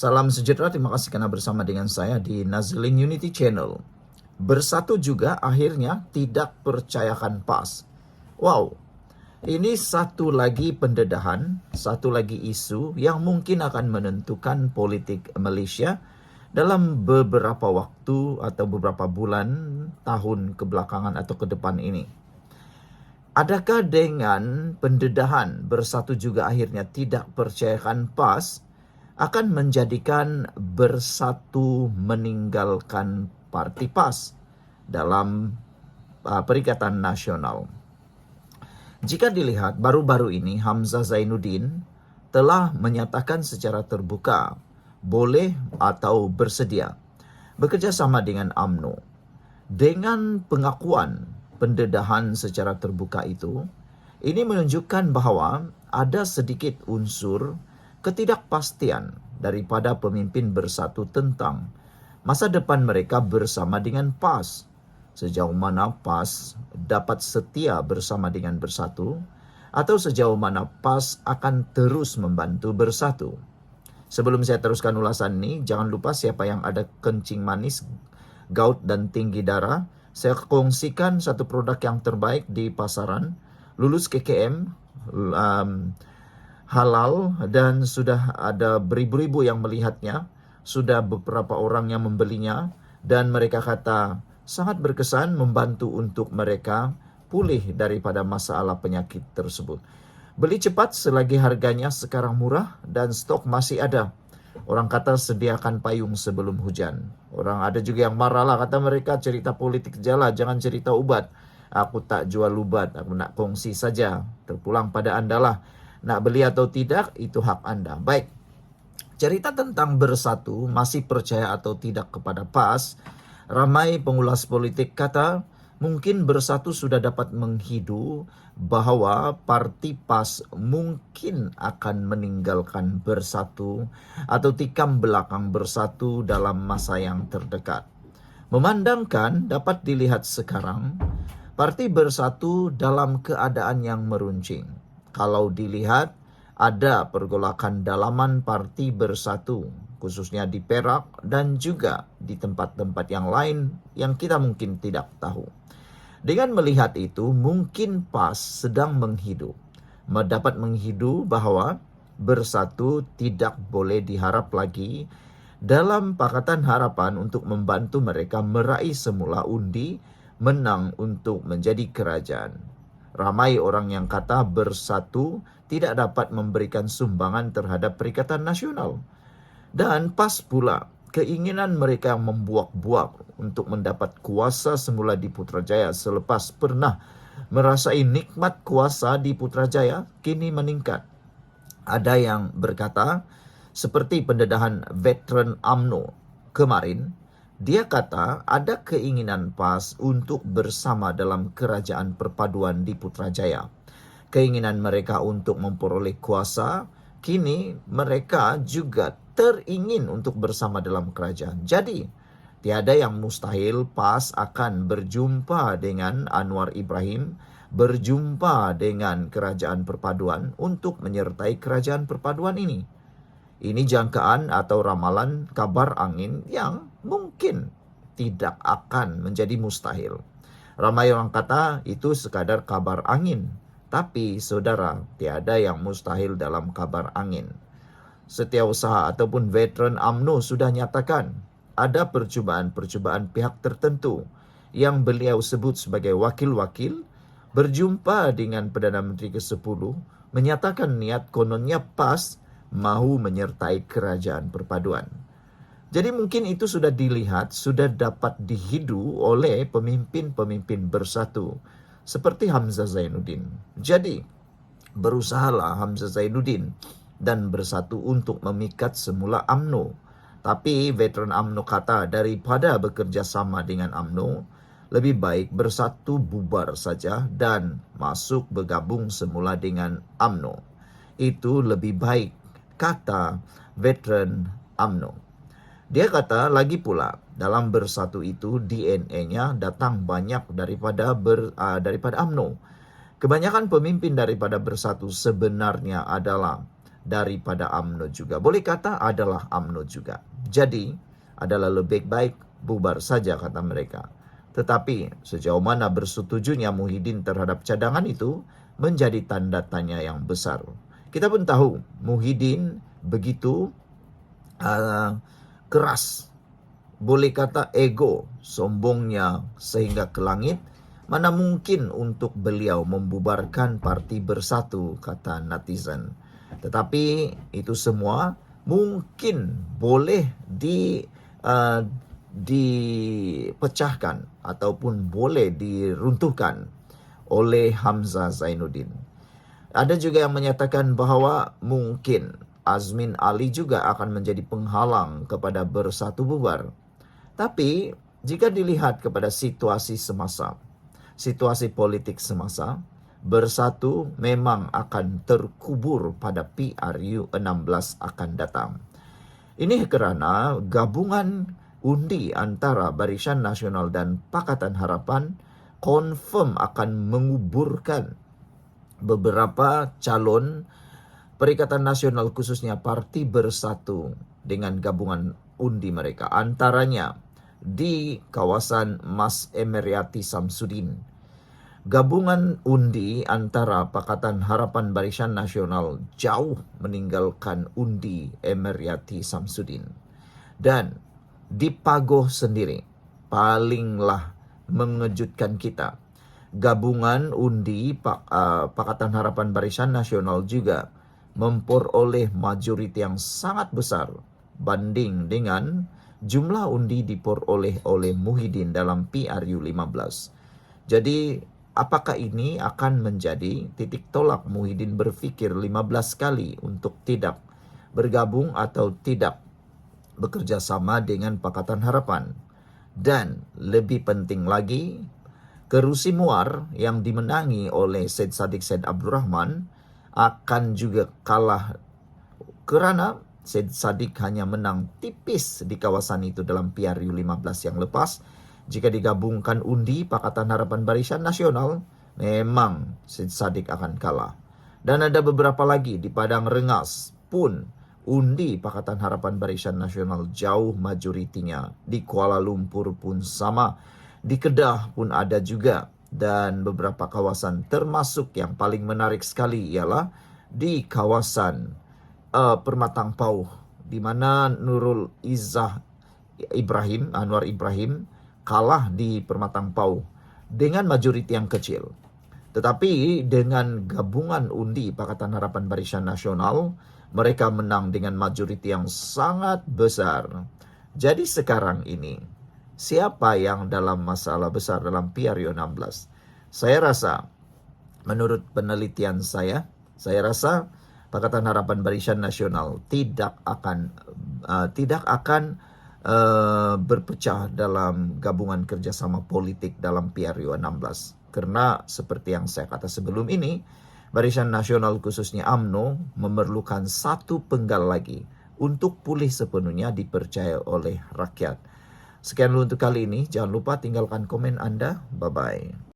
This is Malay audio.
Salam sejahtera, terima kasih karena bersama dengan saya di Nazlin Unity Channel. Bersatu juga akhirnya tidak percayakan PAS. Wow, ini satu lagi pendedahan, satu lagi isu yang mungkin akan menentukan politik Malaysia dalam beberapa waktu atau beberapa bulan, tahun kebelakangan atau ke depan ini. Adakah dengan pendedahan bersatu juga akhirnya tidak percayakan PAS akan menjadikan bersatu meninggalkan parti PAS dalam Perikatan Nasional? Jika dilihat baru-baru ini Hamzah Zainuddin telah menyatakan secara terbuka boleh atau bersedia bekerjasama dengan UMNO. Dengan pengakuan pendedahan secara terbuka itu, ini menunjukkan bahawa ada sedikit unsur ketidakpastian daripada pemimpin bersatu tentang masa depan mereka bersama dengan PAS. Sejauh mana PAS dapat setia bersama dengan bersatu atau sejauh mana PAS akan terus membantu bersatu. Sebelum saya teruskan ulasan ini, jangan lupa siapa yang ada kencing manis, gout dan tinggi darah, saya kongsikan satu produk yang terbaik di pasaran, lulus KKM, halal, dan sudah ada beribu-ribu yang melihatnya, sudah beberapa orang yang membelinya, dan mereka kata sangat berkesan membantu untuk mereka pulih daripada masalah penyakit tersebut. Beli cepat selagi harganya sekarang murah dan stok masih ada. Orang kata sediakan payung sebelum hujan. Orang ada juga yang marah lah, kata mereka cerita politik jala, jangan cerita ubat. Aku tak jual ubat, aku nak kongsi saja. Terpulang pada anda lah. Nak beli atau tidak, itu hak anda. Baik, cerita tentang bersatu, masih percaya atau tidak kepada PAS. Ramai pengulas politik kata, mungkin bersatu sudah dapat menghidu bahawa parti PAS mungkin akan meninggalkan bersatu atau tikam belakang bersatu dalam masa yang terdekat. Memandangkan dapat dilihat sekarang, parti bersatu dalam keadaan yang meruncing. Kalau dilihat, ada pergolakan dalaman parti bersatu, khususnya di Perak dan juga di tempat-tempat yang lain yang kita mungkin tidak tahu. Dengan melihat itu, mungkin PAS sedang menghidu. Dapat menghidu bahawa bersatu tidak boleh diharap lagi dalam Pakatan Harapan untuk membantu mereka meraih semula undi menang untuk menjadi kerajaan. Ramai orang yang kata bersatu tidak dapat memberikan sumbangan terhadap Perikatan Nasional. Dan PAS pula, keinginan mereka yang membuak-buak untuk mendapat kuasa semula di Putrajaya selepas pernah merasai nikmat kuasa di Putrajaya kini meningkat. Ada yang berkata, seperti pendedahan veteran UMNO kemarin, dia kata ada keinginan PAS untuk bersama dalam kerajaan perpaduan di Putrajaya. Keinginan mereka untuk memperoleh kuasa, kini mereka juga teringin untuk bersama dalam kerajaan. Jadi, tiada yang mustahil PAS akan berjumpa dengan Anwar Ibrahim, berjumpa dengan kerajaan perpaduan untuk menyertai kerajaan perpaduan ini. Ini jangkaan atau ramalan kabar angin yang mungkin tidak akan menjadi mustahil. Ramai orang kata itu sekadar kabar angin. Tapi saudara, tiada yang mustahil dalam kabar angin. Setiausaha ataupun veteran UMNO sudah nyatakan ada percubaan-percubaan pihak tertentu yang beliau sebut sebagai wakil-wakil berjumpa dengan Perdana Menteri ke-10 menyatakan niat kononnya PAS mahu menyertai kerajaan perpaduan. Jadi mungkin itu sudah dilihat, sudah dapat dihidu oleh pemimpin-pemimpin bersatu seperti Hamzah Zainuddin. Jadi berusahalah Hamzah Zainuddin dan bersatu untuk memikat semula UMNO. Tapi veteran UMNO kata daripada bekerja sama dengan UMNO, lebih baik bersatu bubar saja dan masuk bergabung semula dengan UMNO. Itu lebih baik, kata veteran UMNO. Dia kata lagi pula dalam bersatu itu DNA-nya datang banyak daripada UMNO. Kebanyakan pemimpin daripada bersatu sebenarnya adalah daripada UMNO juga. Boleh kata adalah UMNO juga. Jadi, adalah lebih baik bubar saja, kata mereka. Tetapi, sejauh mana bersetujunya Muhyiddin terhadap cadangan itu menjadi tanda tanya yang besar. Kita pun tahu Muhyiddin begitu keras, boleh kata ego, sombongnya sehingga ke langit. Mana mungkin untuk beliau membubarkan Parti Bersatu, kata netizen. Tetapi itu semua mungkin boleh dipecahkan ataupun boleh diruntuhkan oleh Hamzah Zainuddin. Ada juga yang menyatakan bahawa mungkin Azmin Ali juga akan menjadi penghalang kepada Bersatu bubar. Tapi jika dilihat kepada situasi semasa, situasi politik semasa, Bersatu memang akan terkubur pada PRU 16 akan datang. Ini kerana gabungan undi antara Barisan Nasional dan Pakatan Harapan confirm akan menguburkan beberapa calon Perikatan Nasional, khususnya Parti Bersatu dengan gabungan undi mereka. Antaranya di kawasan Mas Emeryati Samsudin. Gabungan undi antara Pakatan Harapan Barisan Nasional jauh meninggalkan undi Emeryati Samsudin. Dan di Pagoh sendiri, palinglah mengejutkan kita. Gabungan undi Pakatan Harapan Barisan Nasional juga memperoleh majoriti yang sangat besar banding dengan jumlah undi diperoleh oleh Muhyiddin dalam PRU 15. Jadi, apakah ini akan menjadi titik tolak Muhyiddin berfikir 15 kali untuk tidak bergabung atau tidak bekerja sama dengan Pakatan Harapan? Dan lebih penting lagi, kerusi Muar yang dimenangi oleh Syed Saddiq Syed Abdul Rahman akan juga kalah kerana Syed Saddiq hanya menang tipis di kawasan itu dalam PRU 15 yang lepas. Jika digabungkan undi Pakatan Harapan Barisan Nasional, memang Syed Saddiq akan kalah. Dan ada beberapa lagi di Padang Rengas pun undi Pakatan Harapan Barisan Nasional jauh majoritinya. Di Kuala Lumpur pun sama. Di Kedah pun ada juga. Dan beberapa kawasan, termasuk yang paling menarik sekali ialah di kawasan Permatang Pauh, di mana Nurul Izzah Ibrahim, Anwar Ibrahim kalah di Permatang Pauh dengan majoriti yang kecil. Tetapi dengan gabungan undi Pakatan Harapan Barisan Nasional, mereka menang dengan majoriti yang sangat besar. Jadi sekarang ini, siapa yang dalam masalah besar dalam PRU 16? Saya rasa, menurut penelitian saya rasa Pakatan Harapan Barisan Nasional tidak akan berpecah dalam gabungan kerjasama politik dalam PRU 16. Karena seperti yang saya kata sebelum ini, Barisan Nasional khususnya UMNO memerlukan satu penggal lagi untuk pulih sepenuhnya dipercaya oleh rakyat. Sekian dulu untuk kali ini. Jangan lupa tinggalkan komen Anda. Bye-bye.